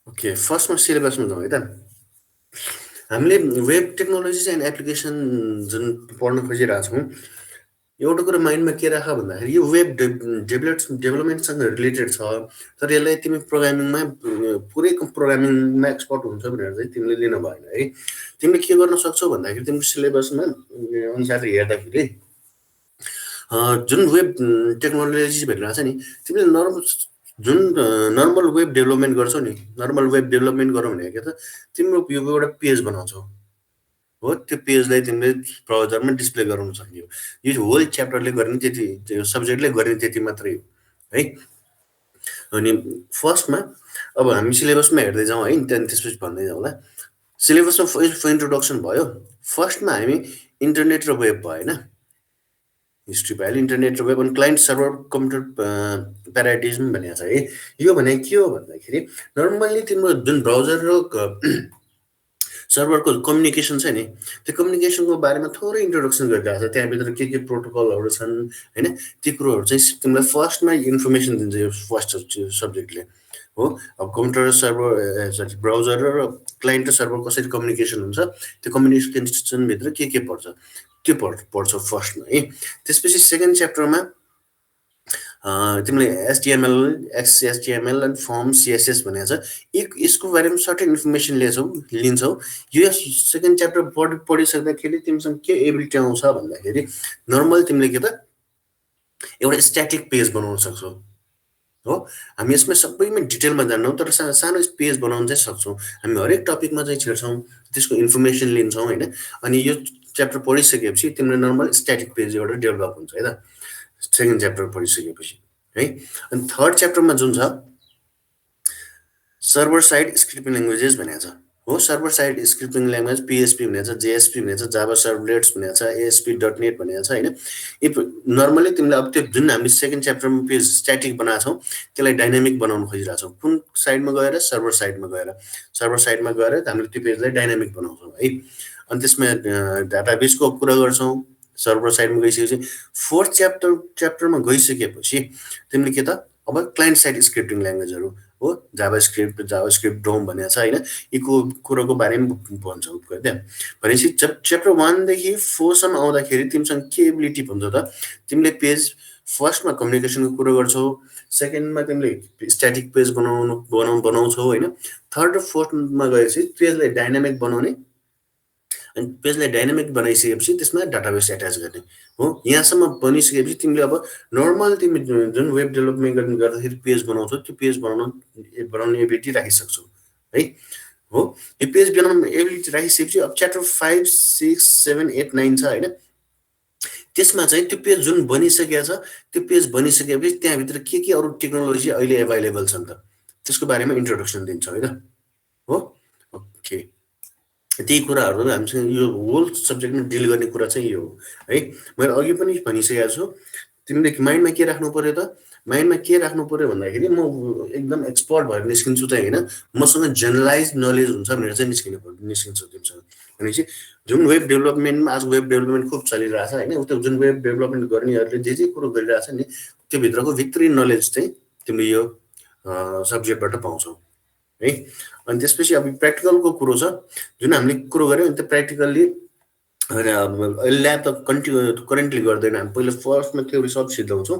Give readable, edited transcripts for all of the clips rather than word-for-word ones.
Okay, फर्स्टमा सिलेबसमा जाउँ है त। हामीले वेब टेक्नोलोजिज एन्ड एप्लिकेसन जुन पढ्न खोजिरहेको छौँ, एउटा कुरा माइन्डमा के राख भन्दाखेरि यो वेब डेभलपमेन्टसँग रिलेटेड छ, तर यसलाई तिमी प्रोग्रामिङमा पुरै प्रोग्रामिङमा एक्सपर्ट हुन्छ भनेर चाहिँ तिमीले लिन भएन है। तिमीले के गर्न सक्छौ भन्दाखेरि तिम्रो सिलेबसमा अनुसार हेर्दाखेरि जुन वेब टेक्नोलोजी भनिरहेको छ नि, तिमीले नर्मल वेब डेभलपमेन्ट गर्छौ नि, नर्मल वेब डेभलपमेन्ट गरौँ भने के त तिम्रो यो एउटा पेज बनाउँछौ हो, त्यो पेजलाई तिमीले ब्राउजरमा डिस्प्ले गराउन सक्यो। यो होल च्याप्टरले गर्ने त्यति, त्यो सब्जेक्टले गर्ने त्यति मात्रै हो है। अनि फर्स्टमा अब हामी सिलेबसमा हेर्दै जाउँ है, त्यहाँदेखि त्यसपछि भन्दै जाउँला। सिलेबसमा इन्ट्रोडक्सन भयो, फर्स्टमा हामी इन्टरनेट र वेब भयो होइन, हिस्ट्री भयो इन्टरनेट र वेब। अनि क्लाइन्ट सर्भर कम्प्युटर प्याराडाइजम भनेको छ है। यो भने के हो भन्दाखेरि नर्मल्ली तिम्रो जुन ब्राउजर र सर्भरको कम्युनिकेसन छ नि, त्यो कम्युनिकेसनको बारेमा थोरै इन्ट्रोडक्सन गरिरहेको छ। त्यहाँभित्र के प्रोटोकलहरू छन् होइन, ती कुरोहरू चाहिँ तिमीलाई फर्स्टमा इन्फर्मेसन दिन्छ यो फर्स्ट सब्जेक्टले हो। अब कम्प्युटर सर्भर सरी ब्राउजर र क्लाइन्ट र सर्भर कसरी कम्युनिकेसन हुन्छ, त्यो कम्युनिकेसनभित्र के पर्छ त्यो पढ्छौ फर्स्टमा है। त्यसपछि सेकेन्ड च्याप्टरमा तिमीले एचटिएमएल, एक्सएचटिएमएल एन्ड फर्म सिएसएस भनेको छ, यसको बारेमा सर्टेन इन्फर्मेसन लिन्छौ। यो सेकेन्ड च्याप्टर पढिसक्दाखेरि तिमीसँग के एबिलिटी आउँछ भन्दाखेरि नर्मल तिमीले के त एउटा स्ट्याटिक पेज बनाउन सक्छौ हो। हामी यसमा सबैमा डिटेलमा जान्दैनौँ, तर सानो पेज बनाउन चाहिँ सक्छौँ। हामी हरेक टपिकमा चाहिँ छिर्छौँ, त्यसको इन्फर्मेसन लिन्छौँ होइन। अनि यो च्याप्टर पढिसकेपछि तिम्रो नर्मल स्ट्याटिक पेज एउटा डेभलप हुन्छ है त, सेकेन्ड च्याप्टर पढिसकेपछि है। अनि थर्ड च्याप्टरमा जुन छ सर्भर साइड स्क्रिप्टिङ ल्याङ्ग्वेजेस भनेको छ हो। Server side scripting language PHP भनेको छ, जेएसपी भनेको छ, जाभा सर्भलेट्स भनेको छ, एएसपी डट नेट भनेको छ होइन। नर्मली तिमीले अब त्यो जुन हामी सेकेन्ड च्याप्टरमा पेज स्ट्याटिक बनाएको छौँ त्यसलाई डाइनामिक बनाउन खोजिरहेको छौँ। कुन साइडमा गएर सर्भर साइडमा गएर हामीले त्यो पेजलाई डाइनामिक बनाउँछौँ है। अनि त्यसमा डाटाबेसको कुरा गर्छौँ सर्भर साइडमा गइसकेपछि। फोर्थ च्याप्टरमा गइसकेपछि तिमीले के त अब क्लाइन्ट साइड स्क्रिप्टिङ ल्याङ्ग्वेजहरू हो, जाभा स्क्रिप्ट डोम भनेको छ होइन। यीको कुरोको बारेमा भन्छौँ क्या। भनेपछि च्याप्टर 1 देखि 4 सम्म आउँदाखेरि तिमीसँग के एबिलिटी भन्छ त, तिमीले पेज फर्स्टमा कम्युनिकेसनको कुरो गर्छौ, सेकेन्डमा तिमीले स्ट्याटिक पेज बनाउँछौ होइन। थर्ड र फोर्थमा गएपछि पेजलाई डाइनामिक बनाउने, अनि पेजलाई डाइनामिक बनाइसकेपछि त्यसमा डाटाबेस एट्याच गर्ने हो। यहाँसम्म बनिसकेपछि तिमीले अब नर्मल तिमी जुन वेब डेभलपमेन्ट गर्दाखेरि पेज बनाउँछौ, त्यो पेज बनाउने एबिलिटी राखिसक्छौ है हो। यो पेज बनाउने एबिलिटी राखिसकेपछि अब च्याप्टर 5, 6, 7, 8, 9 छ होइन। त्यसमा चाहिँ त्यो पेज जुन बनिसकेको छ, त्यो पेज बनिसकेपछि त्यहाँभित्र के अरू टेक्नोलोजी अहिले एभाइलेबल छन् त त्यसको बारेमा इन्ट्रोडक्सन दिन्छौ है त हो। ओके, त्यही कुराहरू हामीसँग यो होल सब्जेक्टमा डिल गर्ने कुरा चाहिँ यो हो है। मैले अघि पनि भनिसकेको छु, तिमीले माइन्डमा के राख्नु पर्यो त, माइन्डमा के राख्नु पर्यो भन्दाखेरि म एकदम एक्सपर्ट भएर निस्किन्छु चाहिँ होइन, मसँग जेनरलाइज नलेज हुन्छ भनेर चाहिँ निस्किन्छु तिमीसँग। भनेपछि जुन वेब डेभलपमेन्टमा आज वेब डेभलपमेन्ट खुब चलिरहेछ होइन, उता जुन वेब डेभलपमेन्ट गर्नेहरूले जे कुरो गरिरहेछ नि, त्यो भित्रको भित्री नलेज चाहिँ तिमीले यो सब्जेक्टबाट पाउँछौ है। अनि त्यसपछि अब प्र्याक्टिकलको कुरो छ जुन हामीले कुरो गऱ्यौँ, त्यो प्र्याक्टिकल्ली ल्याब त करेन्टली गर्दैन। हामी पहिला फर्स्टमा थ्योरी सब सिद्धाउँछौँ,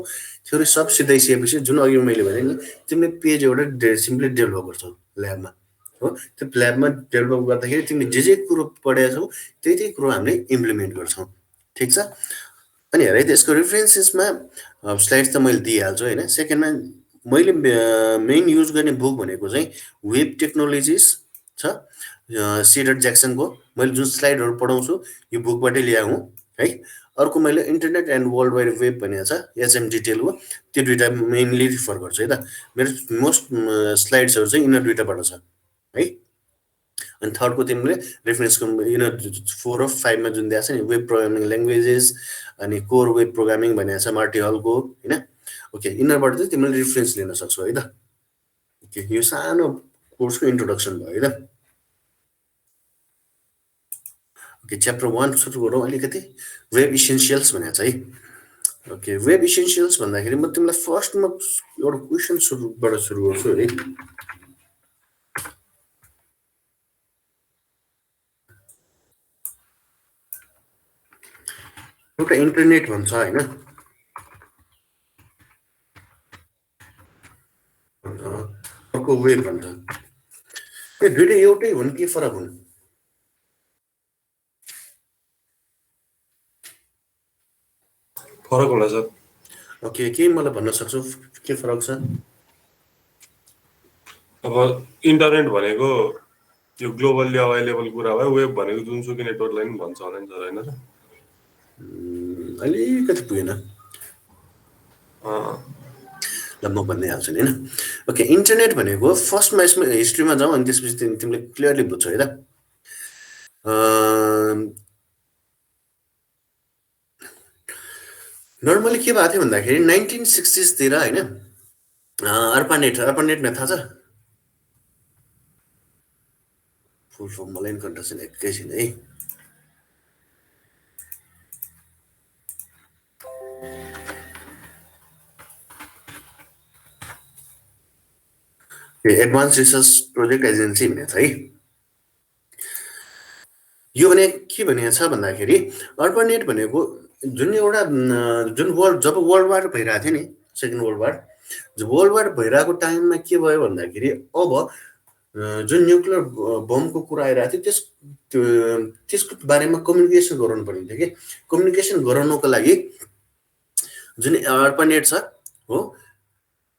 थ्योरी सब सिधाइसकेपछि जुन अघि मैले भने नि, तिमीले पेज एउटा सिम्पली डेभलप गर्छौ ल्याबमा हो। त्यो ल्याबमा डेभलप गर्दाखेरि तिमीले जे कुरो पढेका छौ त्यही कुरो हामीले इम्प्लिमेन्ट गर्छौँ, ठिक छ। अनि हेर है, त्यसको रेफरेन्सेसमा स्लाइड्स त मैले दिइहाल्छु होइन। सेकेन्डमा मैले मेन युज गर्ने बुक भनेको चाहिँ वेब टेक्नोलोजिस छ, सिडर ज्याक्सनको। मैले जुन स्लाइडहरू पढाउँछु यो बुकबाटै ल्याउँ है। अर्को मैले internet and world wide web भनेको छ, एचएम डिटेलको, त्यो दुइटा मेनली रिफर गर्छु है त। मेरो मोस्ट स्लाइड्सहरू चाहिँ यिनीहरू दुइटाबाट छ है। अनि थर्डको तिमीले रेफरेन्सको यिनीहरू 4 of 5 मा जुन दिएको छ नि, वेब प्रोग्रामिङ ल्याङ्ग्वेजेस अनि कोर वेब प्रोग्रामिङ भनेको छ मार्टी हलको होइन। ओके, यिनीहरूबाट चाहिँ तिमीले रेफरेन्स लिन सक्छौ है त। ओके, यो सानो कोर्सको इन्ट्रोडक्सन भयो है त। ओके, च्याप्टर 1 सुरु गरौँ अलिकति। वेब इसेन्सियल्स भनेको छ है। ओके, वेब इसेन्सियल्स भन्दाखेरि म तिमीलाई फर्स्टमा एउटा क्वेसन सुरुबाट सुरु गर्छु है। एउटा इन्टरनेट भन्छ होइन, अर्को वेब भन्छ। यो दुइटै एउटै हुन् कि फरक हुन्? फरक होला सर। ओके, के मलाई भन्न सक्छौ के फरक छ? अब इन्टरनेट भनेको यो ग्लोबल्ली अभाइलेबल कुरा भयो, वेब भनेको जुनसुकै नेटवर्कलाई पनि भन्छ होला नि सर, होइन र? अलिकति पुगेन। ल म भन्दै हाल्छु नि होइन। ओके, इन्टरनेट भनेको फर्स्टमा यसमा हिस्ट्रीमा जाउँ अनि त्यसपछि तिमीले क्लियरली बुझ्छौ है त। नर्मली के भएको थियो भन्दाखेरि 1960s होइन, अर्पानेट थाहा छ? फुल फर्म मलाई पनि कन्ट्याक्ट छैन, एकैछिन है। एडभान्स रिसर्च प्रोजेक्ट एजेन्सी भनेको छ है। यो भने के भनेको छ भन्दाखेरि अर्पानेट भनेको जुन एउटा जब वर्ल्ड वार भइरहेको थियो नि, सेकेन्ड वर्ल्ड वार भइरहेको टाइममा के भयो भन्दाखेरि अब जुन न्युक्लियर बमको कुरा आइरहेको थियो त्यसको बारेमा कम्युनिकेसन गराउनु पर्ने थियो कि। कम्युनिकेसन गराउनुको लागि जुन अर्पानेट छ हो,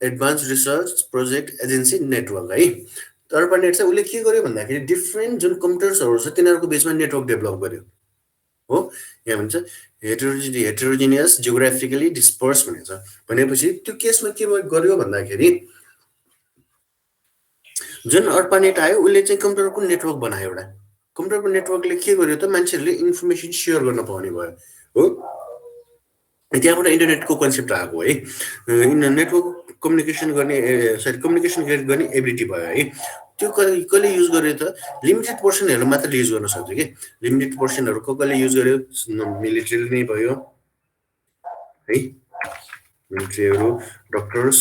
advance research project agency network है। अर्पानेट चाहिँ उसले के गर्यो भन्दाखेरि डिफ्रेन्ट जुन कम्प्युटर्सहरू छ तिनीहरूको बिचमा नेटवर्क डेभलप गर्यो हो। यहाँ भन्छ हेटेरोजिनियस जियोग्राफिकली डिस्पर्स भनेको छ। भनेपछि त्यो केसमा के गर्यो भन्दाखेरि जुन अर्पानेट आयो उसले चाहिँ कम्प्युटरको नेटवर्क बनायो एउटा। कम्प्युटरको नेटवर्कले के गर्यो त मान्छेहरूले इन्फर्मेसन सेयर गर्न पाउने भयो हो। त्यहाँबाट इन्टरनेटको कन्सेप्ट आएको है। नेटवर्क कम्युनिकेसन गर्ने एबिलिटी भयो है। त्यो कसले युज गर्यो त? लिमिटेड पर्सनहरू मात्र युज गर्न सक्छ कि। लिमिटेड पर्सनहरू कसले युज गर्यो? मिलिट्रीले नै भयो है। मिलिट्रीहरू, डक्टर्स,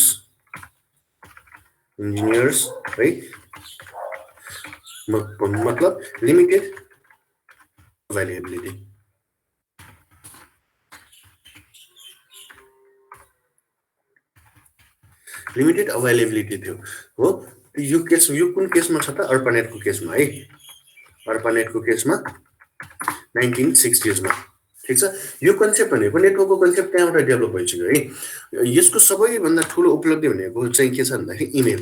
इन्जिनियर्स है। मतलब लिमिटेड अभाइलेबिलिटी। लिमिटेड अभाइलेबिलिटी थियो हो। यो कुन केसमा छ त? अर्पानेटको केसमा है। अर्पानेटको केसमा 1960s मा, ठिक छ। यो कन्सेप्ट भनेको नेटवर्कको कन्सेप्ट त्यहाँबाट डेभलप भइसक्यो है। यसको सबैभन्दा ठुलो उपलब्धि भनेको चाहिँ के छ भन्दाखेरि इमेल।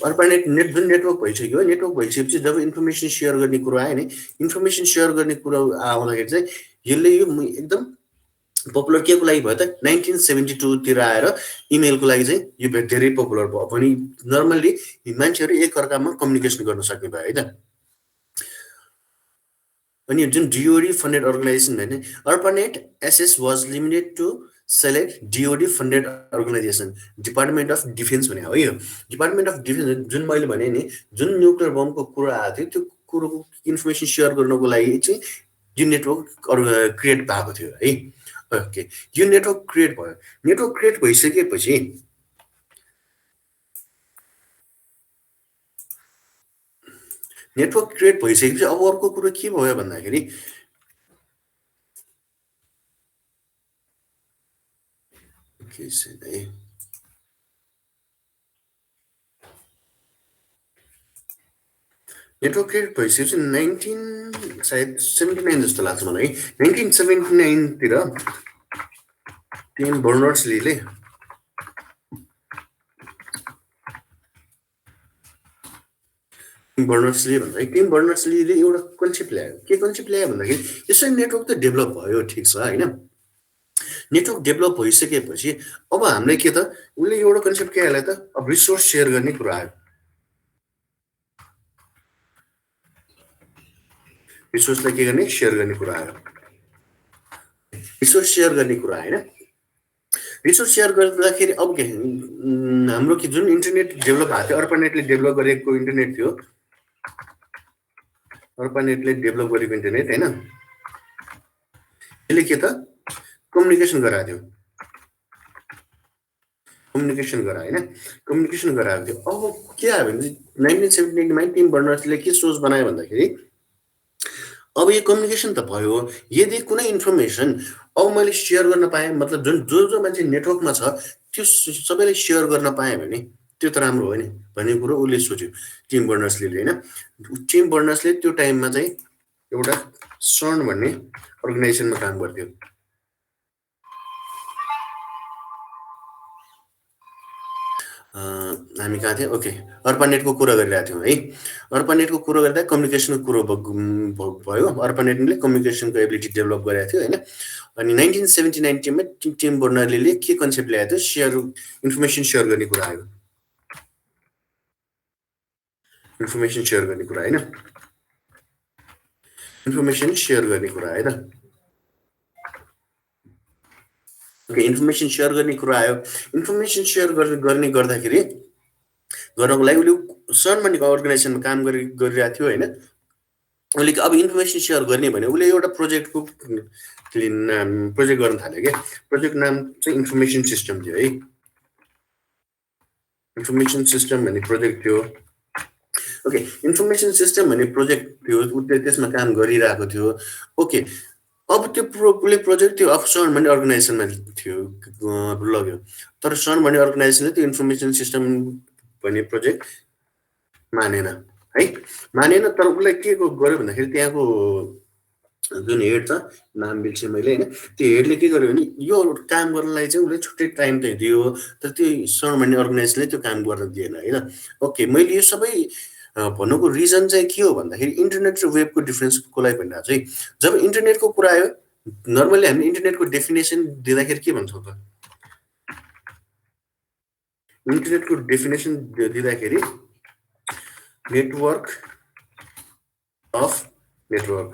अर्पानेट जुन नेटवर्क भइसक्यो, नेटवर्क भइसकेपछि जब इन्फर्मेसन सेयर गर्ने कुरो आयो नि, इन्फर्मेसन सेयर गर्ने कुरो आउँदाखेरि चाहिँ यसले यो एकदम पपुलर के को लागि भयो त? 1972 आएर इमेलको लागि चाहिँ यो धेरै पपुलर भयो। भने नर्मल्ली मान्छेहरू एकअर्कामा कम्युनिकेसन गर्न सक्ने भयो है त। अनि जुन डिओडी फन्डेड अर्गनाइजेसन भने ARPANET access was limited to select DOD funded organisation, department of defence भने हो। यो डिपार्टमेन्ट अफ डिफेन्स जुन मैले भने नि, जुन न्युक्लियर बमको कुरो आएको थियो त्यो कुरोको इन्फर्मेसन सेयर गर्नको लागि चाहिँ यो नेटवर्क क्रिएट भएको थियो है। ओके, यो नेटवर्क क्रिएट भयो। नेटवर्क क्रिएट भइसकेपछि अब अर्को कुरो के भयो भन्दाखेरि नेटवर्क क्रिएट भइसकेपछि 1979 जस्तो लाग्छ मलाई है। 1979 तिर टिम बर्नर्स-लीले टिम बर्नर्स-लीले एउटा कन्सेप्ट ल्यायो। के कन्सेप्ट ल्यायो भन्दाखेरि यसरी नेटवर्क त डेभलप भयो, ठिक छ होइन। नेटवर्क डेभलप भइसकेपछि अब हामीले के त, उसले एउटा कन्सेप्ट के हाल्यो त? अब रिसोर्स सेयर गर्ने कुरा आयो। रिसोर्सलाई के गर्ने? सेयर गर्ने कुरा आयो। रिसोर्स सेयर गर्ने कुरा होइन। रिसोर्स सेयर गर्दाखेरि अब के हाम्रो कि जुन इन्टरनेट डेभलप भएको थियो, अर्पानेटले डेभलप गरेको इन्टरनेट थियो, अर्पानेटले डेभलप गरेको इन्टरनेट होइन, यसले के त कम्युनिकेसन गराएको थियो। कम्युनिकेसन गराएको थियो। अब के आयो भने 1979 मा टिम बर्नर्सले के सोच बनायो भन्दाखेरि अब यो कम्युनिकेसन त भयो। यदि कुनै इन्फर्मेसन अब मैले सेयर गर्न पाएँ, मतलब जो मान्छे नेटवर्कमा छ त्यो सबैले सेयर गर्न पाएँ भने त्यो त राम्रो हो नि भन्ने कुरो उसले सोच्यो, टिम बर्नर्स-लीले, होइन। टिम बर्नर्स-ले त्यो टाइममा चाहिँ एउटा सर्न भन्ने अर्गनाइजेसनमा काम गर्थ्यो। हामी कहाँ थियौँ? ओके, अर्पानेटको कुरा गरिरहेको थियौँ है। अर्पानेटको कुरो गर्दा कम्युनिकेसनको कुरो भयो। अर्पानेटले कम्युनिकेसनको एबिलिटी डेभलप गरेको थियो, होइन। अनि 1979 टिममा टिम बर्नर्लीले के कन्सेप्ट ल्याएको थियो? इन्फर्मेसन सेयर गर्ने कुरा आयो। इन्फर्मेसन सेयर गर्ने कुरा, होइन। इन्फर्मेसन सेयर गर्ने कुरा आयो त। ओके, इन्फर्मेसन सेयर गर्ने कुरा आयो। इन्फर्मेसन सेयर गर्ने गर्दाखेरि गर्नको लागि उसले सन भन्ने अर्गनाइजेसनमा काम गरिरहेको थियो, होइन। उसले अब इन्फर्मेसन सेयर गर्ने भने उसले एउटा प्रोजेक्ट गर्न थाल्यो क्या। प्रोजेक्ट नाम चाहिँ इन्फर्मेसन सिस्टम थियो है। इन्फर्मेसन सिस्टम भन्ने प्रोजेक्ट थियो। ओके, इन्फर्मेसन सिस्टम भन्ने प्रोजेक्ट थियो, उसले त्यसमा काम गरिरहेको थियो। ओके, अब त्यो प्रोजेक्ट थियो अब सन भन्ने अर्गनाइजेसनमा थियो, लग्यो। तर सन भन्ने अर्गनाइजेसनले त्यो इन्फर्मेसन सिस्टम भन्ने प्रोजेक्ट मानेन है, मानेन। तर उसलाई के गर्यो भन्दाखेरि त्यहाँको जुन हेड छ, नाम बिर्सेँ मैले, होइन। त्यो हेडले के गर्यो भने यो काम गर्नलाई चाहिँ उसले छुट्टै टाइम चाहिँ दियो, तर त्यो सन भन्ने अर्गनाइजेसनले त्यो काम गर्न दिएन, होइन। ओके, मैले यो सबै भन्नुको रिजन चाहिँ के हो भन्दाखेरि इन्टरनेट र वेबको डिफ्रेन्स कसलाई भनिरहेको चाहिँ, जब इन्टरनेटको कुरा आयो, नर्मली हामीले इन्टरनेटको डेफिनेसन दिँदाखेरि के भन्छौँ त? इन्टरनेटको डेफिनेसन दिँदाखेरि नेटवर्क अफ नेटवर्क,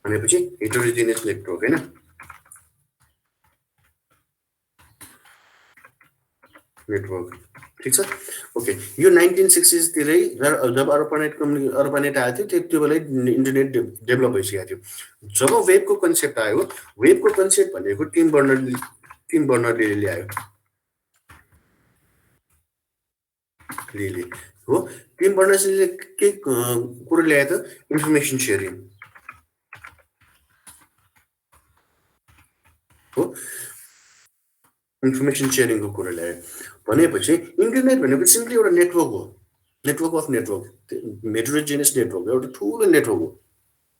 भनेपछि हेटेरोजेनियस नेटवर्क, होइन। नेटवर्क, ठिक छ। ओके, यो 1960s तिरै जब अर्पानेट आएको थियो त्यो बेला इन्टरनेट डेभलप भइसकेको थियो। जब वेबको कन्सेप्ट आयो, वेबको कन्सेप्ट भनेको टिम बर्नरले ल्यायो, हो। टिम बर्नर्स-लीले के कुरो ल्यायो त? इन्फर्मेसन सेयरिङ हो। इन्फर्मेसन सेयरिङको कुरा ल्यायो भनेपछि इन्टरनेट भनेको सिम्पली एउटा नेटवर्क हो, network of network, heterogeneous network, एउटा ठुलो नेटवर्क हो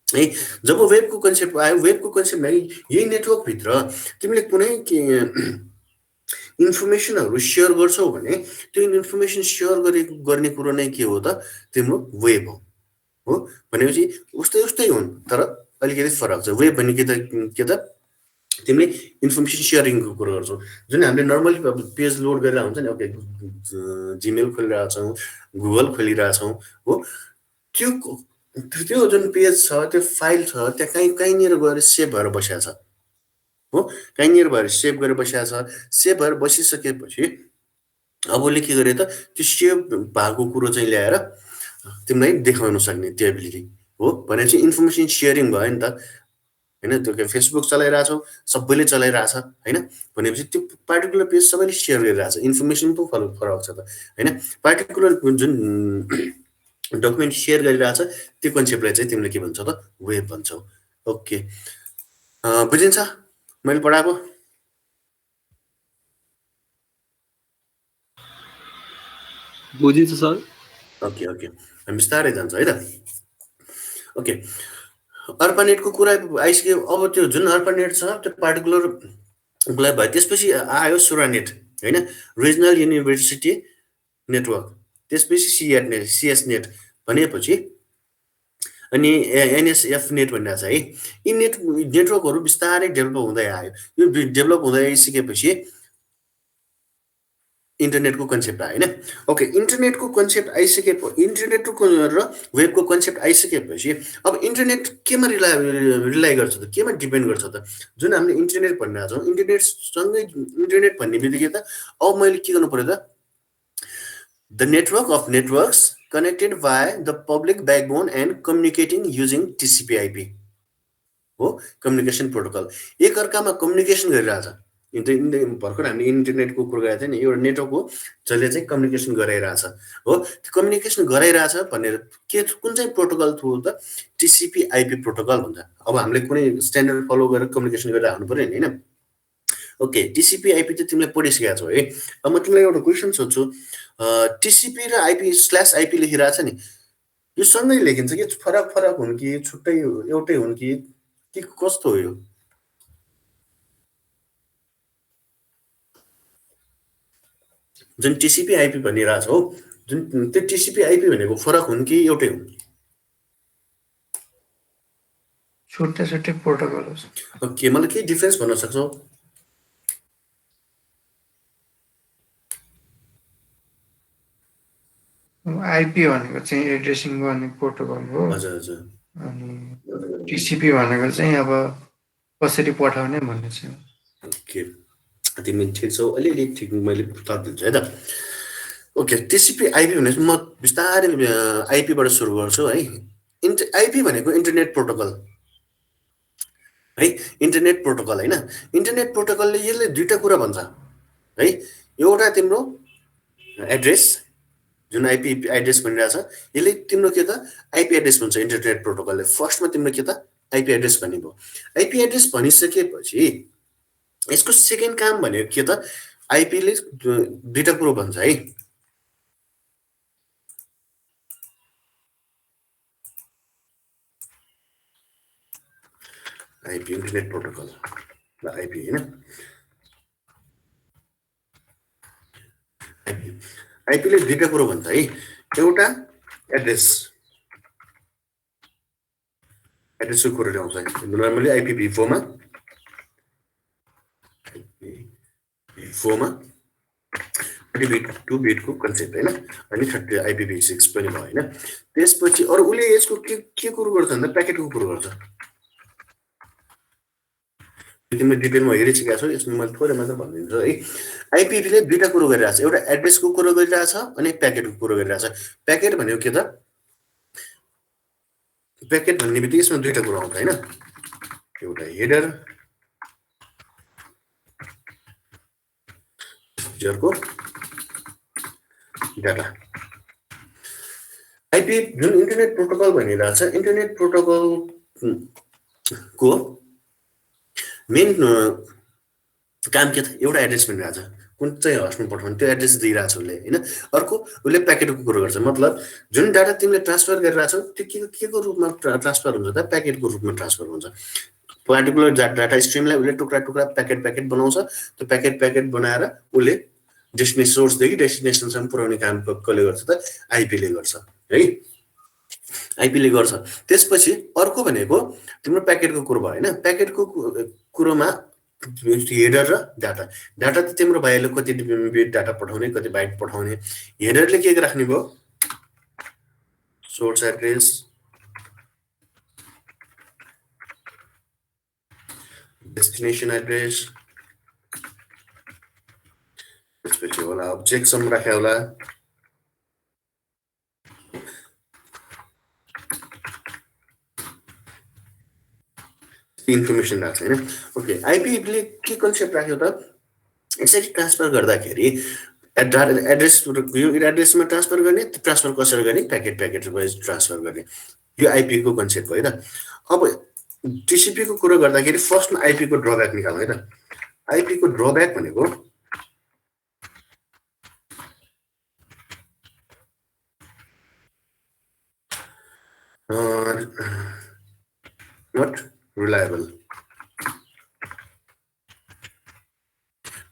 है। जब वेबको कन्सेप्ट आयो, वेबको कन्सेप्टमा यही नेटवर्कभित्र तिमीले कुनै इन्फर्मेसनहरू सेयर गर्छौ भने त्यो इन्फर्मेसन सेयर गर्ने कुरो नै के हो त? तिम्रो वेब हो। भनेपछि उस्तै हुन्, तर अलिकति फरक छ। वेब भने के त तिमीले इन्फर्मेसन सेयरिङको कुरो गर्छौ। जुन हामीले नर्मली पेज लोड गरेर हुन्छ नि, ओके, जिमेल खोलिरहेको छौँ, गुगल खोलिरहेछौँ, हो। त्यो जुन पेज छ, त्यो फाइल छ, त्यहाँ कहीँनिर गएर सेभ भएर बसेको छ, हो। कहीँनिर भएर सेभ गरेर बसेको छ। सेभ भएर बसिसकेपछि अब उसले के गर्यो त? त्यो सेभ भएको कुरो चाहिँ ल्याएर तिमीलाई देखाउन सक्ने त्यो एबिलिटी हो। भनेपछि इन्फर्मेसन सेयरिङ भयो नि त, होइन। त्यो फेसबुक चलाइरहेछौ, सबैले चलाइरहेछ, होइन। भनेपछि त्यो पार्टिकुलर पेज सबैले सेयर गरिरहेछ, इन्फर्मेसन पो फरक छ त, होइन। पार्टिकुलर जुन डकुमेन्ट सेयर गरिरहेछ त्यो कन्सेप्टलाई चाहिँ तिमीले के भन्छौ त? वेब भन्छौ। ओके, बुझिन्छ मैले पढाएको? बुझिन्छ सर। ओके, हामी बिस्तारै जान्छ है त। ओके, अर्पानेटको कुरा आइसक्यो। अब त्यो जुन अर्पानेट छ त्यो पार्टिकुलर उसलाई भयो। त्यसपछि आयो सुरानेट, होइन, रिजनल युनिभर्सिटी नेटवर्क। त्यसपछि सिएस नेट भनेपछि अनि एनएसएफ नेट भनिरहेको छ है। यी नेटवर्कहरू बिस्तारै डेभलप हुँदै आयो। यो डेभलप हुँदै आइसकेपछि इन्टरनेटको कन्सेप्ट आयो, होइन। ओके, इन्टरनेटको कन्सेप्ट इन्टरनेटको र वेबको कन्सेप्ट आइसकेपछि अब इन्टरनेट केमा रिलाइ गर्छ त? केमा डिपेन्ड गर्छ त? जुन हामीले इन्टरनेट भनिरहेको छौँ, इन्टरनेट भन्ने बित्तिकै त अब मैले के गर्नु पर्यो त? The network of networks connected by the public backbone and communicating using TCP/IP हो, कम्युनिकेसन प्रोटोकल। एकअर्कामा कम्युनिकेसन गरिरहेछ, भर्खर हामीले इन्टरनेटको कुरो गरेको थियो नि, एउटा नेटवर्क हो जसले चाहिँ कम्युनिकेसन गराइरहेछ हो। त्यो कम्युनिकेसन गराइरहेछ भनेर कुन चाहिँ प्रोटोकल थ्रु त टिसिपी आइपी प्रोटोकल भन्छ। अब हामीले कुनै स्ट्यान्डर्ड फलो गरेर कम्युनिकेसन गरेर हाल्नु पऱ्यो नि, होइन? ओके, टिसिपी आइपी त तिमीले पढिसकेको छौ है। अब म तिमीलाई एउटा क्वेसन सोध्छु, टिसिपी र आइपी स्ल्यास आइपी लेखिरहेको छ नि, यो सँगै लेखिन्छ कि फरक फरक हुन् कि छुट्टै एउटै हुन् कि कस्तो हो यो? जुन टिसिपी आइपी भनिरहेको छ हो, जुन त्यो टिसिपी आइपी भनेको फरक हुन् कि एउटै हुन्? छुट्टै छुट्टै प्रोटोकल हो। ओके, मलाई के डिफरेन्स भन्न सक्छौ? आइपी भनेको चाहिँ एड्रेसिङ गर्ने प्रोटोकल हो। हजुर हजुर। अनि टिसिपी भनेको चाहिँ अब कसरी पठाउने भन्ने चाहिँ। ओके, तिमी ठिक छौ, अलिअलि ठिक मैले थप दिन्छु है त। ओके, टिसिपी आइपी भनेपछि म बिस्तारै आइपीबाट सुरु गर्छु है। आइपी भनेको इन्टरनेट प्रोटोकल है, इन्टरनेट प्रोटोकल होइन। इन्टरनेट प्रोटोकलले यसले दुईवटा कुरा भन्छ है। एउटा तिम्रो एड्रेस, जुन आइपी एड्रेस भनिरहेछ, यसले तिम्रो के त आइपी एड्रेस भन्छ इन्टरनेट प्रोटोकलले। फर्स्टमा तिम्रो के त आइपी एड्रेस भन्ने भयो। आइपी एड्रेस भनिसकेपछि यसको सेकेन्ड काम भनेको के त, आइपीले दुईवटा कुरो भन्छ है। आइपी इन्टरनेट प्रोटोकल र आइपी होइन। आइपीले दुईवटा कुरो भन्छ है। एउटा एड्रेसको कुरो ल्याउँछ नर्मली आइपी V4मा 32 बिटको कन्सेप्ट होइन, अनि 30 IPv6 पनि भयो होइन। त्यसपछि अरू उसले यसको के कुरो गर्छ भन्दा प्याकेटको कुरो गर्छ। तिमीले डिटेलमा हेरिसकेका छौ, यसमा मैले थोरै मात्र भनिदिन्छु है। आइपीले दुईवटा कुरो गरिरहेछ, एउटा एड्रेसको कुरो गरिरहेछ अनि प्याकेटको कुरो गरिरहेछ। प्याकेट भनेको के त, प्याकेट भन्ने बित्तिकै यसमा दुईवटा कुरो आउँछ होइन। एउटा हेडर को डाटा। आइपी जुन इन्टरनेट प्रोटोकल भनिरहेछ, इन्टरनेट प्रोटोकल को मेन काम के त, एउटा एड्रेस भनिरहेछ, कुन चाहिँ हस्टमा पठाउने त्यो एड्रेस दिइरहेछ उसले होइन। अर्को उसले प्याकेटको कुरो गर्छ, मतलब जुन डाटा तिमीले ट्रान्सफर गरिरहेछौ त्यो के को रूपमा ट्रान्सफर हुन्छ त, प्याकेटको रूपमा ट्रान्सफर हुन्छ। पर्टिकुलर डाटा स्ट्रिमलाई उसले टुक्रा टुक्रा प्याकेट बनाउँछ। त्यो प्याकेट बनाएर उसले डेस्टिनेसन सोर्सदेखि डेस्टिनेसनसम्म पुर्याउने काम कसले गर्छ त, आइपीले गर्छ है। आइपीले गर्छ। त्यसपछि अर्को भनेको तिम्रो प्याकेटको कुरो भयो होइन। प्याकेटको कुरोमा हेडर र डाटा त तिम्रो भाइले कति बिट डाटा पठाउने, कति बाइट पठाउने। हेडरले के राख्ने भयो, सोर्स एड्रेस, डेस्टिनेसन एड्रेस, त्यसपछि होला अब्जेक्टसम्म राख्या होला। इन्फर्मेसन राख्छ होइन। ओके, आइपीले के कन्सेप्ट राख्यो त, यसरी ट्रान्सफर गर्दाखेरि एड्रेस यो एड्रेसमा ट्रान्सफर गर्ने, ट्रान्सफर कसरी गर्ने, प्याकेट वाइज ट्रान्सफर गर्ने, यो आइपीको कन्सेप्ट भयो त। अब टिसिपीको कुरो गर्दाखेरि फर्स्टमा आइपीको ड्रब्याक निकाल्नु है त। आइपीको ड्रब्याक भनेको नट रिलायबल।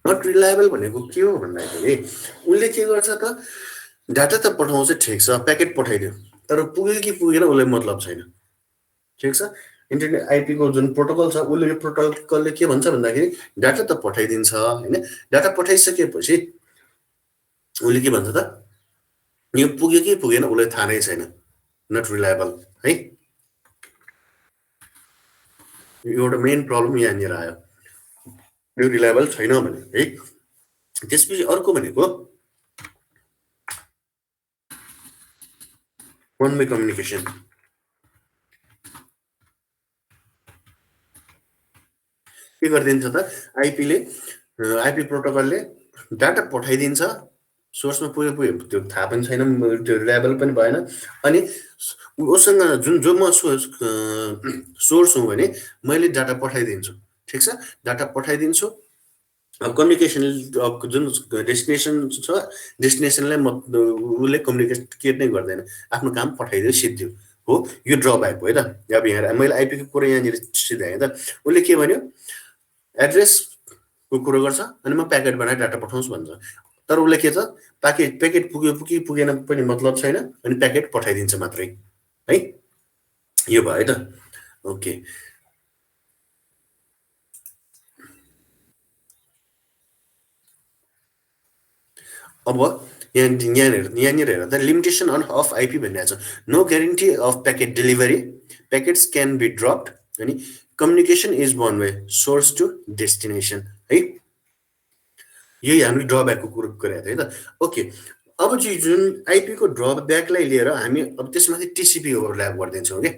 नट रिलायबल भनेको के हो भन्दाखेरि उसले के गर्छ त, डाटा त पठाउँछ ठिक छ, प्याकेट पठाइदियो, तर पुग्यो कि पुगेन उसलाई मतलब छैन। ठिक छ, इन्टरनेट आइपीको जुन प्रोटोकल छ, उसले यो प्रोटोकलले के भन्छ भन्दाखेरि डाटा त पठाइदिन्छ होइन। डाटा पठाइसकेपछि उसले के भन्छ त, यो पुग्यो कि पुगेन उसलाई थाहा नै छैन, नट रिलायबल है। एउटा मेन प्रब्लम यहाँनिर आयो, यो रिलायबल छैन भने है। त्यसपछि अर्को भनेको वान वे कम्युनिकेसन। के गरिदिन्छ त, आइपीले आइपी प्रोटोकलले डाटा पठाइदिन्छ सोर्समा पुग्यो त्यो थाहा पनि छैन त्यो रिलायबल पनि भएन अनि उसँग जो म सोर्स हुँ भने मैले डाटा पठाइदिन्छु ठिक छ डाटा पठाइदिन्छु कम्युनिकेसन जुन डेस्टिनेसन छ डेस्टिनेसनलाई उसले कम्युनिकेट नै गर्दैन आफ्नो काम पठाइदियो सिद्धियो हो यो ड्रब्याक हो है त अब यहाँ मैले आइपीको कुरो यहाँनिर सिधाएँ त उसले के भन्यो एड्रेसको कुरो गर्छ अनि म प्याकेट बनाएर डाटा पठाउँछु भन्छ तर उसले के छ प्याकेट पुग्यो कि पुगेन पनि मतलब छैन अनि प्याकेट पठाइदिन्छ मात्रै है यो भयो है त ओके अब यहाँनिर हेर त लिमिटेसन अफ आइपी भन्ने छ no guarantee of packet delivery packets can be dropped अनि communication is one way source to destination है यही हामीले ड्रब्याकको कुरो गरेको थियो है त ओके अब चाहिँ जुन आइपीको ड्रब्याकलाई लिएर हामी अब त्यसमाथि टिसिपी ओभरल्याप गरिदिन्छौँ कि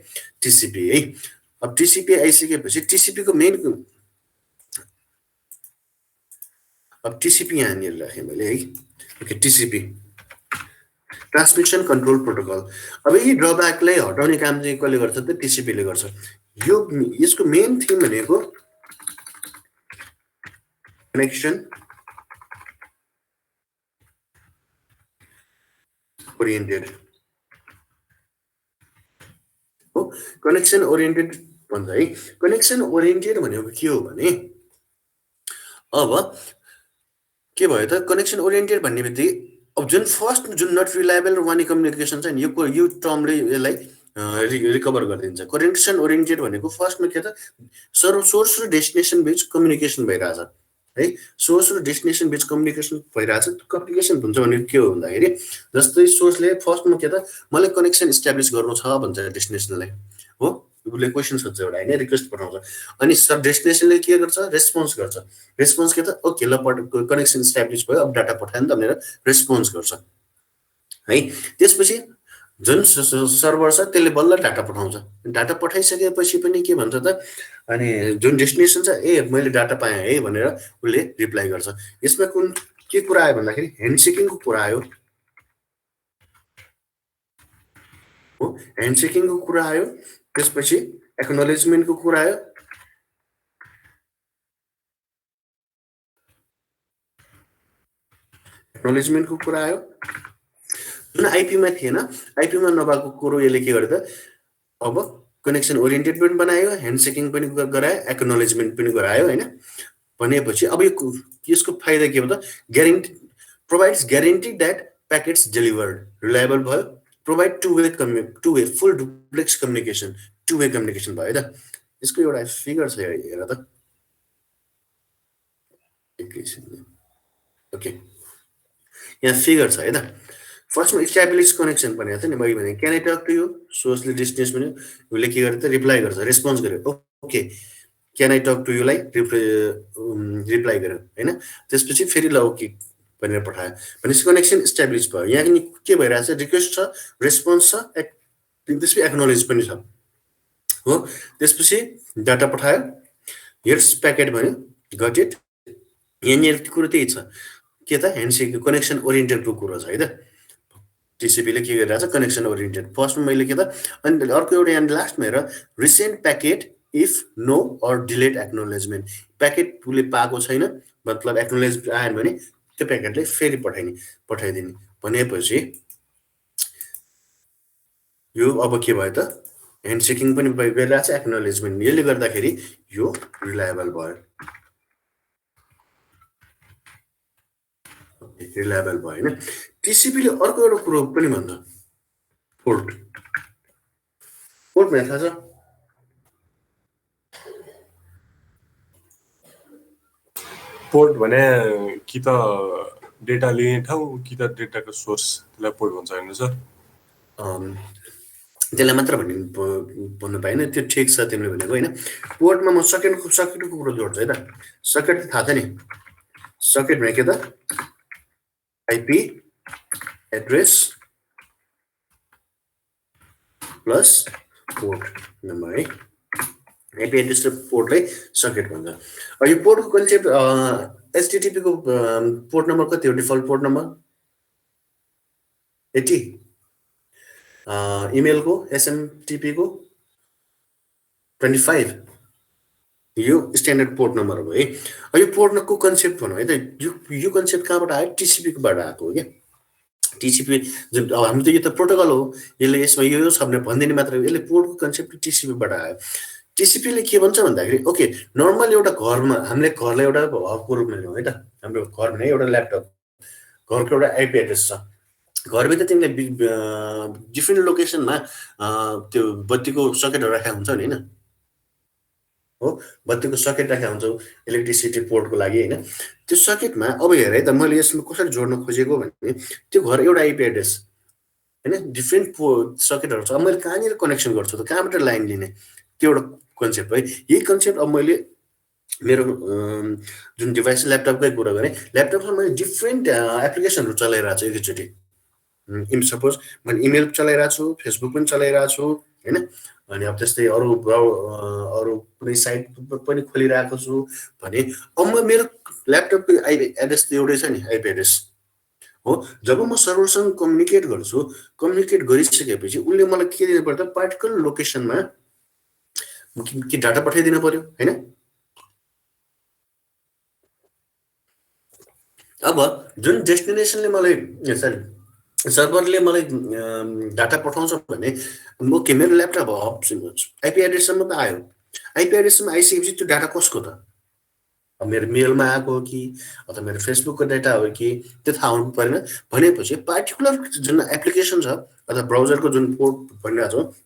टिसिपी है अब टिसिपी आइसकेपछि टिसिपीको मेन अब टिसिपी यहाँनिर राखेँ मैले है okay TCP transmission control protocol अब यही ड्रब्याकलाई हटाउने काम चाहिँ कसले गर्छ त टिसिपीले गर्छ यो यसको मेन थिम भनेको कनेक्सन ओरिएन्टेड हो कनेक्सन ओरिएन्टेड भन्छ है कनेक्सन ओरिएन्टेड भनेको के हो भने अब के भयो त कनेक्सन ओरिएन्टेड भन्ने बित्तिकै अब जुन फर्स्ट जुन नट रिलायबल र वान कम्युनिकेसन छ नि यो टर्मले यसलाई रिकभर गरिदिन्छ कनेक्सन ओरिएन्टेड भनेको फर्स्टमा के त सोर्स र डेस्टिनेसन बीच कम्युनिकेसन भइरहेछ है सोर्स र डेस्टिनेसन बीच कम्युनिकेसन भइरहेछ कम्युनिकेसन हुन्छ भने के हो भन्दाखेरि जस्तै सोर्सले फर्स्टमा के त मलाई कनेक्सन इस्टाब्लिस गर्नु छ भन्छ डेस्टिनेसनलाई हो उसले क्वेसन सोध्छ एउटा होइन रिक्वेस्ट पठाउँछ अनि सब डेस्टिनेसनले के गर्छ रेस्पोन्स गर्छ रेस्पोन्स के त ओके ल कनेक्सन इस्टाब्लिस भयो अब डाटा पठायो नि त भनेर रेस्पोन्स गर्छ है त्यसपछि जुन सर्भर छ त्यसले बल्ल डाटा पठाउँछ डाटा पठाइसकेपछि पनि के भन्छ त अनि जुन डेस्टिनेसन छ मैले डाटा पाएँ है भनेर उसले रिप्लाई गर्छ यसमा कुन के कुरा आयो भन्दाखेरि ह्यान्डसेकिङको कुरा आयो हो ह्यान्डसेकिङको कुरा आयो त्यसपछि एक्नोलेजमेन्टको कुरा आयो एक्नोलेजमेन्टको कुरा आयो जुन आइपीमा थिएन आइपीमा नभएको कुरो यसले के गर्यो त अब कनेक्सन ओरिएन्टेड पनि बनायो ह्यान्डसेकिङ पनि गरायो एक्नोलेजमेन्ट पनि गरायो होइन भनेपछि अब यसको फाइदा के हो त guarantee provides guarantee that packets delivered reliable भयो provide two way full duplex communication two way communication भयो त यसको एउटा फिगर छ हेर त ओके यहाँ फिगर छ है त फर्स्टमा इस्टाब्लिस कनेक्सन भनेको थियो नि मैले भने can I talk to you सोर्सले डिस्टेन्स भन्यो उसले के गर्यो त रिप्लाई गर्छ रेस्पोन्स गर्यो okay can I talk to युलाई रिप्लाई गर्यो होइन त्यसपछि फेरि ल ओके भनेर पठायो भनेपछि कनेक्सन इस्टाब्लिस भयो यहाँ के भइरहेछ रिक्वेस्ट छ रेस्पोन्स छ त्यसपछि एक्नोलेज पनि छ हो त्यसपछि डाटा पठायो हियर्स प्याकेट भन्यो गट इट यहाँनिर कुरो त्यही छ के त ह्यान्डसेक कनेक्सन ओरिएन्टेडको कुरो छ है त टिसिपीले के गरिरहेछ कनेक्सन ओरिएन्टेड फर्स्टमा मैले के त अनि अर्को एउटा यहाँ लास्टमा हेर recent packet if no or delayed acknowledgement packet उसले पाएको छैन मतलब एक्नोलेज आएन भने त्यो प्याकेटले फेरि पठाइदिने भनेपछि यो अब के भयो त ह्यान्डसेकिङ पनि गरिरहेछ एक्नोलेजमेन्ट यसले गर्दाखेरि यो रिलायबल भयो रिलायबल भयो होइन टिसिपीले अर्को एउटा कुरो पनि भन्छ पोर्ट भने थाहा छ पोर्ट भने कि त डेटा लिने ठाउँ कि त डेटाको सोर्स त्यसलाई पोर्ट भन्छ होइन सर त्यसलाई मात्र भन्नु पाएन त्यो ठिक छ तिमीले भनेको होइन पोर्टमा म सकेटको कुरो जोड्छु है त सकेट थाहा छ नि सकेट भने के त IP address plus port number है आइपी एड्रेस र पोर्टलाई सकेट भन्छ अब यो पोर्टको कन्सेप्ट HTTP को पोर्ट नम्बर कति हो डिफल्ट पोर्ट नम्बर 80 इमेल को SMTP को 25 यो स्ट्यान्डर्ड पोर्ट नम्बर हो है यो पोर्ट नम्बरको कन्सेप्ट भनौँ है त यो कन्सेप्ट कहाँबाट आयो TCP बाट आएको हो क्या TCP जुन अब हामी त यो त प्रोटोकल हो यसले यसमा यो छ भनेर भन्दिने मात्र यसले पोर्टको कन्सेप्ट TCP बाट आयो TCP ले के भन्छ भन्दाखेरि ओके नर्मल एउटा घरमा हामीले घरलाई एउटा हबको रूपमा लियौँ है त हाम्रो घर भने एउटा ल्यापटप घरको एउटा आइपी एड्रेस छ घरभित्र तिमीले डिफ्रेन्ट लोकेसनमा त्यो बत्तीको सकेटहरू राखेको हुन्छ नि हैन हो बत्तीको सकेट राखेको हुन्छ इलेक्ट्रिसिटी पोर्टको लागि हैन त्यो सकेटमा अब हेर है त मैले यसमा कसरी जोड्न खोजेको भने त्यो घर एउटा आइपी एड्रेस हैन डिफ्रेन्ट सकेटहरू छ मैले कहाँनिर कनेक्सन गर्छु त कहाँबाट लाइन लिने त्यो एउटा कन्सेप्ट है यही कन्सेप्ट अब मैले मेरो जुन डिभाइस ल्यापटपकै कुरा गरेँ ल्यापटपमा मैले डिफ्रेन्ट एप्लिकेसनहरू चलाइरहेको छु एकैचोटि सपोज मैले इमेल चलाइरहेको छु फेसबुक पनि चलाइरहेको छु हैन अनि अब त्यस्तै अरू कुनै साइट पनि खोलिरहेको छु भने अब मेरो ल्यापटपको आइपी एड्रेस त एउटै छ नि आइपी एड्रेस हो जब म सर्भरसँग कम्युनिकेट गर्छु कम्युनिकेट गरिसकेपछि उसले मलाई के दिनु पर्छ पार्टिकुलर लोकेसनमा के डाटा पठाइदिनु पर्यो हैन अब जुन डेस्टिनेसनले मलाई सरी सर्भरले मलाई डाटा पठाउँछ भने ओके मेरो ल्यापटप आइपी एड्रेससम्म त आयो आइपी एड्रेससम्म आइसकेपछि त्यो डाटा कसको त अब मेरो मेलमा आएको हो कि अथवा मेरो फेसबुकको डाटा हो कि त्यो थाहा हुनु परेन भनेपछि पार्टिकुलर जुन एप्लिकेसन छ अथवा ब्राउजरको जुन पोर्ट भनिरहेको छ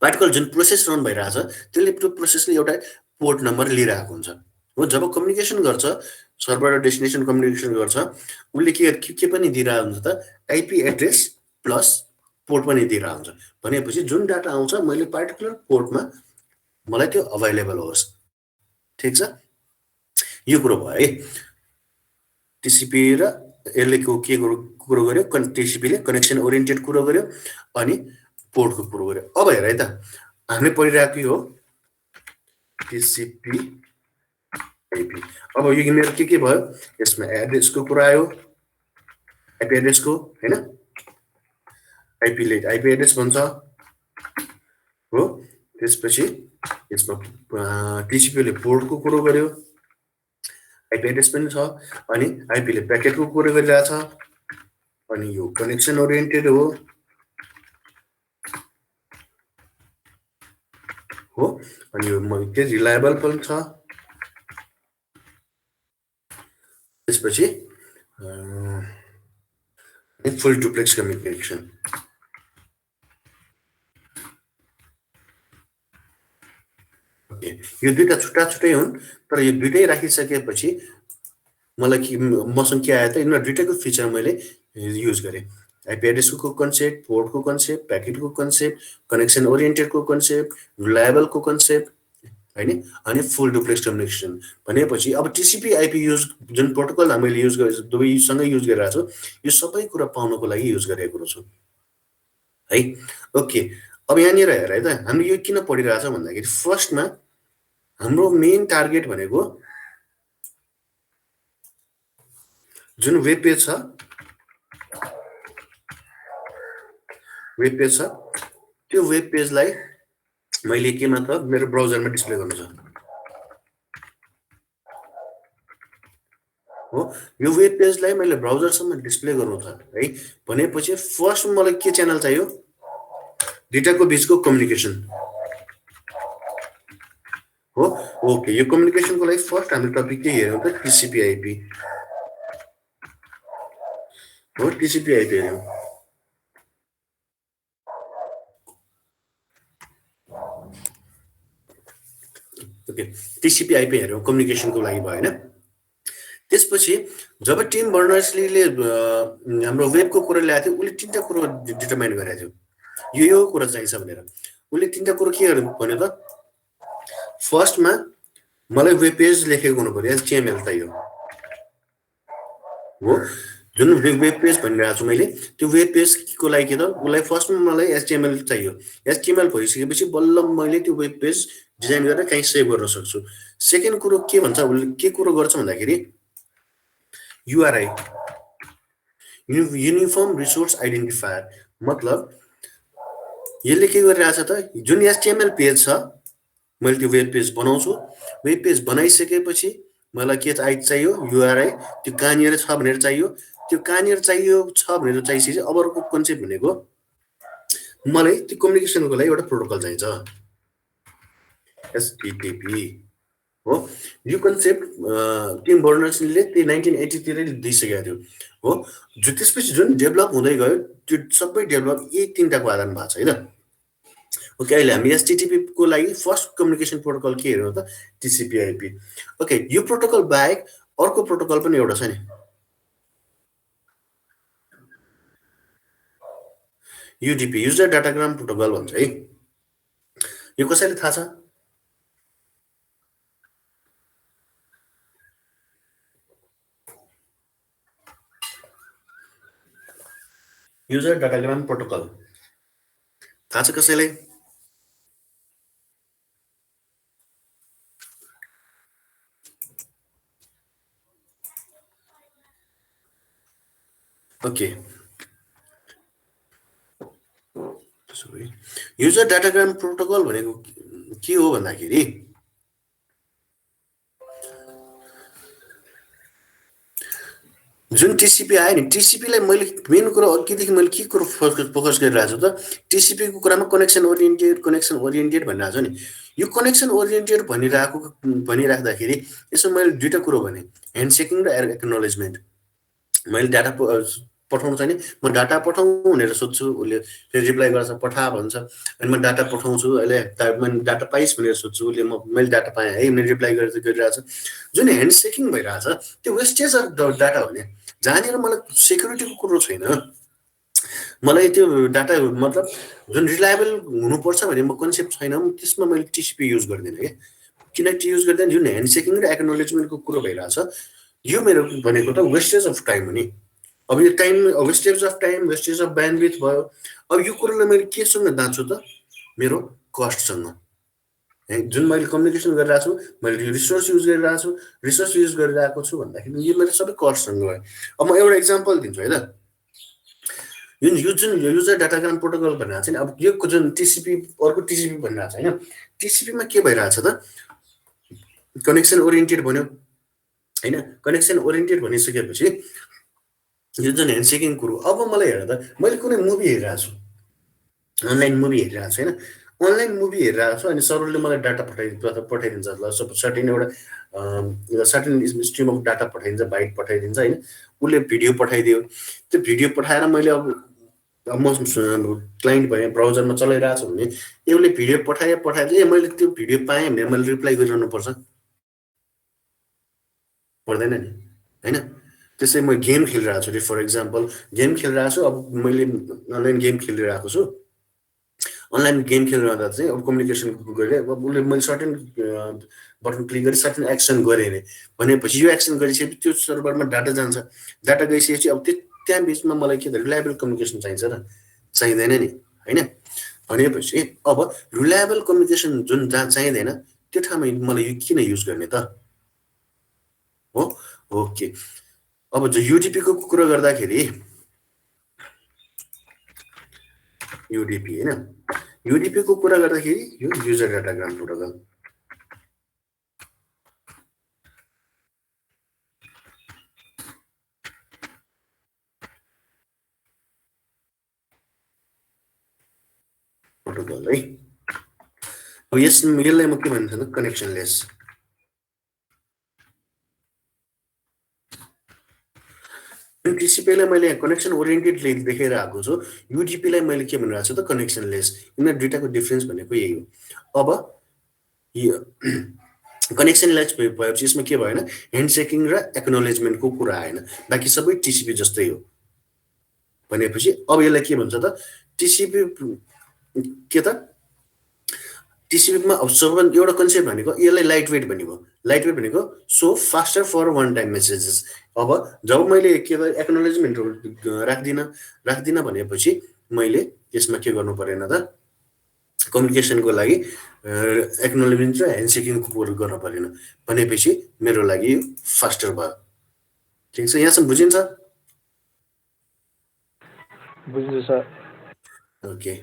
पार्टिकुलर जुन प्रोसेस रन भइरहेछ त्यसले त्यो प्रोसेसले एउटा पोर्ट नम्बर लिइरहेको हुन्छ हो जब कम्युनिकेसन गर्छ सर्भर र डेस्टिनेसन कम्युनिकेसन गर्छ उसले के पनि दिइरहेको हुन्छ त आइपी एड्रेस प्लस पोर्ट पनि दिइरहेको हुन्छ भनेपछि जुन डाटा आउँछ मैले पार्टिकुलर पोर्टमा मलाई त्यो अभाइलेबल होस् ठीक छ यो कुरो भयो है टिसिपी र यसले के कुरो गर्यो टिसिपीले कनेक्सन ओरिएन्टेड कुरो गर्यो अनि पोर्टको कुरो गर्यो अब हेर है त हामीले पढिरहेको हो टिसिपी आइपी अब यो मेरो के भयो यसमा एड्रेसको कुरा आयो आइपी एड्रेसको हैन आइपीले आइपी एड्रेस भन्छ हो त्यसपछि यसमा टिसिपीले पोर्टको कुरो गर्यो आइपी एड्रेस पनि छ अनि आइपीले प्याकेटको कुरो गरिरहेछ अनि यो कनेक्सन ओरिएन्टेड हो अनि यो के रिलायबल पनि छ त्यसपछि फुल डुप्लेक्स कम्युनिकेसन यो दुईटा छुट्टा छुट्टै हुन् तर यो दुईटै राखिसकेपछि मलाई मसँग के आयो त यिनीहरू दुईटैको फिचर मैले युज गरेँ आइपी एड्रेसको कन्सेप्ट पोर्टको कन्सेप्ट प्याकेटको कन्सेप्ट कनेक्सन ओरिएन्टेडको कन्सेप्ट रिलायबलको कन्सेप्ट हैन अनि फुल डुप्लेक्स कम्युनिकेसन भनेपछि अब टिसिपी आइपी युज जुन प्रोटोकल मैले युज गरेँ दुवैसँगै युज गरिरहेको छु यो सबै कुरा पाउनको लागि युज गरेको छु है ओके अब यहाँनिर हेर है त हामीले यो किन पढिरहेछ भन्दाखेरि फर्स्टमा हाम्रो मेन टार्गेट भनेको जुन वेब पेज छ त्यो वेब पेजलाई मैले के मात्र मेरो ब्राउजरमा डिस्प्ले गर्नु छ हो यो वेब पेजलाई मैले ब्राउजरसम्म डिस्प्ले गर्नु छ है भनेपछि फर्स्ट मलाई के च्यानल चाहियो डेटाको बीचको कम्युनिकेसन हो ओके यो कम्युनिकेसनको लागि फर्स्ट हामीले टपिक के हेर्यौं त टिसिपी आइपी हो TCP IP हेर्यौं okay TCP IP हेर्यौं कम्युनिकेसनको लागि भयो हैन त्यसपछि जब टिम बर्नर्स-लीले हाम्रो वेबको कुरा ल्याएको थियो उले तीनटा कुरा डिटरमाइन गरेको थियो यो कुरा चाहिन्छ भनेर उले तीनटा कुरा के भन्यो त फर्स्टमा मलाई वेब पेज लेखेको हुनु पर्यो एचटीएमएल चाहियो हो जुन वेब पेज भनिरहेको छु मैले त्यो वेब पेजको लागि के त उलाई फर्स्टमा मलाई एचटीएमएल चाहियो एचटीएमएल भइसकेपछि बल्ल मैले त्यो वेब पेज डिजाइन गरेर कहीँ सेभ गर्न सक्छु सेकेन्ड कुरो के भन्छ उले के कुरो गर्छ भन्दाखेरि युआरआई युनिफर्म रिसोर्स आइडेन्टिफायर मतलब यसले के गरिरहेछ त जुन एचटिएमएल पेज छ मैले त्यो वेब पेज बनाउँछु वेब पेज बनाइसकेपछि मलाई के चाहियो युआरआई त्यो कहाँनिर छ भनेर चाहियो त्यो कहाँनिर चाहियो छ भनेर चाहिसकेपछि अब अर्को कन्सेप्ट भनेको मलाई त्यो कम्युनिकेसनको लागि एउटा प्रोटोकल चाहिन्छ एचटिटिपी हो यो कन्सेप्ट टिम बर्नर्स-ले त्यो 1980 तिरै दिइसकेको थियो हो त्यसपछि जुन डेभलप हुँदै गयो त्यो सबै डेभलप यही तीनटाको आधारमा भएको छ हैन ओके अहिले हामी एचटिटिपी को लागि फर्स्ट कम्युनिकेसन प्रोटोकल के हेर्नु त टिसिपी/आइपी ओके यो प्रोटोकल बाहेक अर्को प्रोटोकल पनि एउटा छ नि युडीपी युजर डाटाग्राम प्रोटोकल भन्छ है यो कसैले थाहा छ युजर डाटाग्राम प्रोटोकल थाहा छ कसैलाई ओके युजर डाटाग्राम प्रोटोकल भनेको के हो भन्दाखेरि जुन टिसिपी आयो नि टिसिपीलाई मैले मेन कुरा अघिदेखि मैले के कुरो फोकस गरिरहेको छु त टिसिपीको कुरामा कनेक्सन ओरिएन्टेड भनिरहेको छु नि यो कनेक्सन ओरिएन्टेड भनिराख्दाखेरि यसमा मैले दुईटा कुरो भने ह्यान्डसेकिङ र एक्नोलेजमेन्ट मैले डाटा पठाउनु छ नि म डाटा पठाउँ भनेर सोध्छु उसले फेरि रिप्लाई गर्छ पठा भन्छ अनि म डाटा पठाउँछु अहिले मैले डाटा पाइस् भनेर सोध्छु उसले मैले डाटा पाएँ है मैले रिप्लाई गरिरहेको छु जुन ह्यान्डसेकिङ भइरहेछ त्यो वेस्टेज अफ डाटा हो नि जहाँनिर मलाई सेक्युरिटीको कुरो छैन मलाई त्यो डाटा मतलब जुन रिलायबल हुनुपर्छ भन्ने म कन्सेप्ट छैन त्यसमा मैले टिसिपी युज गर्दिनँ क्या किन युज गर्दैन जुन ह्यान्डसेकिङ र एक्नोलेजमेन्टको कुरो भइरहेछ यो मेरो भनेको त वेस्टेज अफ टाइम हो नि अब यो time wastage of time wastage of bandwidth भयो अब यो कुरोलाई मैले केसँग दाँच्छु त मेरो कस्टसँग है जुन मैले कम्युनिकेसन गरिरहेको छु मैले रिसोर्स युज गरिरहेको छु भन्दाखेरि यो मेरो सबै कस्टसँग भयो अब म एउटा इक्जाम्पल दिन्छु है त जुन युजर डाटाग्राम प्रोटोकल भनिरहेको छ नि अब यो जुन टिसिपी अर्को टिसिपी भनिरहेको छ होइन टिसिपीमा के भइरहेछ त कनेक्सन ओरिएन्टेड भन्यो होइन कनेक्सन ओरिएन्टेड भनिसकेपछि यो जुन ह्यान्डसेकिङ कुरो अब मलाई हेर्दा मैले कुनै मुभी हेरिरहेको छु अनलाइन मुभी हेरिरहेको छु होइन अनलाइन मुभी हेरिरहेको छु अनि सर्भरले मलाई डाटा पठाइदिन्छ ल सर्टेन एउटा सर्टेन स्ट्रिम अफ डाटा पठाइदिन्छ बाइट पठाइदिन्छ होइन उसले भिडियो पठाइदियो त्यो भिडियो पठाएर मैले अब म क्लाइन्ट भएँ ब्राउजरमा चलाइरहेको छु भने यसले भिडियो पठाएर ए मैले त्यो भिडियो पाएँ भने मैले रिप्लाई गरिरहनु पर्छ पर्दैन नि होइन त्यसै म गेम खेलिरहेको छु फर इक्जाम्पल गेम खेलिरहेको छु अब मैले अनलाइन गेम खेलिरहेको छु अनलाइन गेम खेलिरहँदा चाहिँ अब कम्युनिकेसन गरेँ अब उसले मैले सर्टेन बटन क्लिक गरेँ सर्टेन एक्सन गरेँ अरे भनेपछि यो एक्सन गरिसकेपछि त्यो सर्भरमा डाटा जान्छ डाटा गइसकेपछि अब त्यहाँ बिचमा मलाई के त रिलायबल कम्युनिकेसन चाहिन्छ र चाहिँदैन नि होइन भनेपछि अब रिलायबल कम्युनिकेसन जुन जहाँ चाहिँदैन त्यो ठाउँमा मलाई यो किन युज गर्ने त हो ओके अब जो युडिपीको कुरा गर्दाखेरि युडिपी होइन युडिपीको कुरा गर्दाखेरि यो युजर डाटाग्राम प्रोटोकल है अब यसलाई म के भन्छ त कनेक्सनलेस टिसिपीलाई मैले कनेक्सन ओरिएन्टेड देखेर आएको छु युडिपीलाई मैले के भनिरहेको छु त कनेक्सनलेस यिनीहरू दुईटाको डिफ्रेन्स भनेको यही हो अब यो कनेक्सनलेस भएपछि यसमा के भएन ह्यान्डसेकिङ र एक्नोलेजमेन्टको कुरा आएन बाँकी सबै टिसिपी जस्तै हो भनेपछि अब यसलाई के भन्छ त टिसिपी के त टिसिपीमा अब सबभन्दा एउटा कन्सेप्ट भनेको यसलाई लाइट वेट भनेको so faster for one time messages अब जब मैले के त एक्नोलेजमेन्टहरू राख्दिनँ भनेपछि मैले यसमा के गर्नु परेन त कम्युनिकेसनको लागि एक्नोलेजमेन्ट र ह्यान्डसेकिङको प्रयोग गर्न परेन भनेपछि मेरो लागि फास्टर भयो ठिक छ, यहाँसम्म बुझिन्छ? बुझ्छु सर। ओके,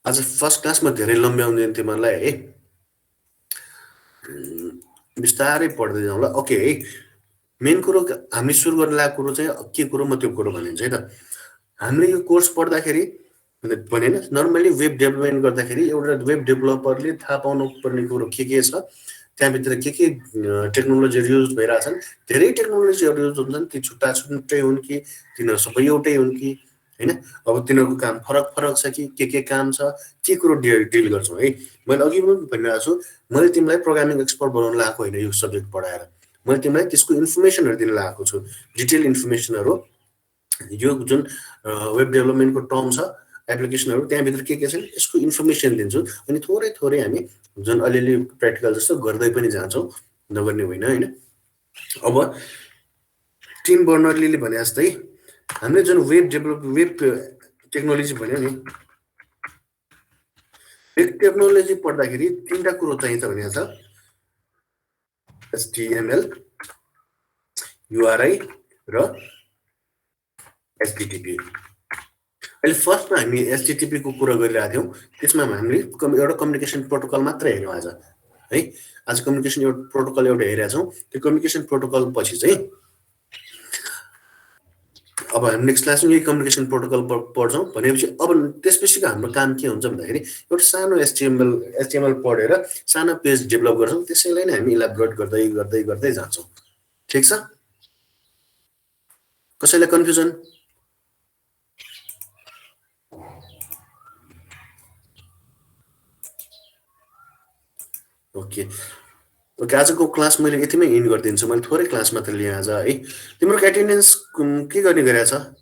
आज फर्स्ट क्लासमा धेरै लम्ब्याउँदैन तिमीहरूलाई है, बिस्तारै पढ्दै जाउँ ल। ओके है, मेन कुरो हामीले सुरु गर्न लागेको कुरो चाहिँ के कुरो म त्यो कुरो भनिदिन्छु है त। हामीले यो कोर्स पढ्दाखेरि भने होइन, नर्मली वेब डेभलपमेन्ट गर्दाखेरि एउटा वेब डेभलपरले थाहा पाउनु पर्ने कुरो के छ, त्यहाँभित्र के टेक्नोलोजीहरू युज भइरहेछन्। धेरै टेक्नोलोजीहरू युज हुन्छन्, ती छुट्टा छुट्टै हुन् कि तिनीहरू सबै एउटै हुन् कि होइन। अब तिनीहरूको काम फरक फरक छ कि के काम छ, के कुरो डिल गर्छौँ है। मैले अघि पनि भनिरहेको छु, मैले तिमीलाई प्रोग्रामिङ एक्सपर्ट बनाउन लगाएको होइन यो सब्जेक्ट पढाएर, मैले तिमीलाई त्यसको इन्फर्मेसनहरू दिन लगाएको छु, डिटेल इन्फर्मेसनहरू। यो जुन वेब डेभलपमेन्टको टर्म छ, एप्लिकेसनहरू, त्यहाँभित्र के छन् यसको इन्फर्मेसन दिन्छु। अनि थोरै थोरै हामी जुन अलिअलि प्र्याक्टिकल जस्तो गर्दै पनि जान्छौँ, नगर्ने होइन होइन। अब टिम बर्नरलीले भने जस्तै हामीले जुन वेब टेक्नोलोजी भन्यो नि, वेब टेक्नोलोजी पढ्दाखेरि 3टा कुरो चाहिन्छ भनेको छ, HTML, URI र HTTP। अहिले फर्स्टमा हामी HTTP को कुरा गरिरहेको थियौँ, त्यसमा हामीले एउटा कम्युनिकेसन प्रोटोकल मात्र हेर्यौँ आज है। आज कम्युनिकेसन प्रोटोकल एउटा हेरेका छौँ। त्यो कम्युनिकेसन प्रोटोकल पछि चाहिँ अब हामी नेक्स्ट क्लासमा यही कम्युनिकेसन प्रोटोकल पढ्छौँ भनेपछि अब त्यसपछिको हाम्रो काम के हुन्छ भन्दाखेरि एउटा सानो HTML पढेर सानो पेज डेभलप गर्छौँ, त्यसैलाई नै हामी इलाबोरेट गर्दै गर्दै गर्दै जान्छौँ। ठिक छ, कसैलाई कन्फ्युजन? ओके ओके, आजको क्लास मैले यतिमै इन्ड गरिदिन्छु। मैले थोरै क्लास मात्र लिएँ आज है। तिम्रो एटेन्डेन्स के गर्ने गरेको छ?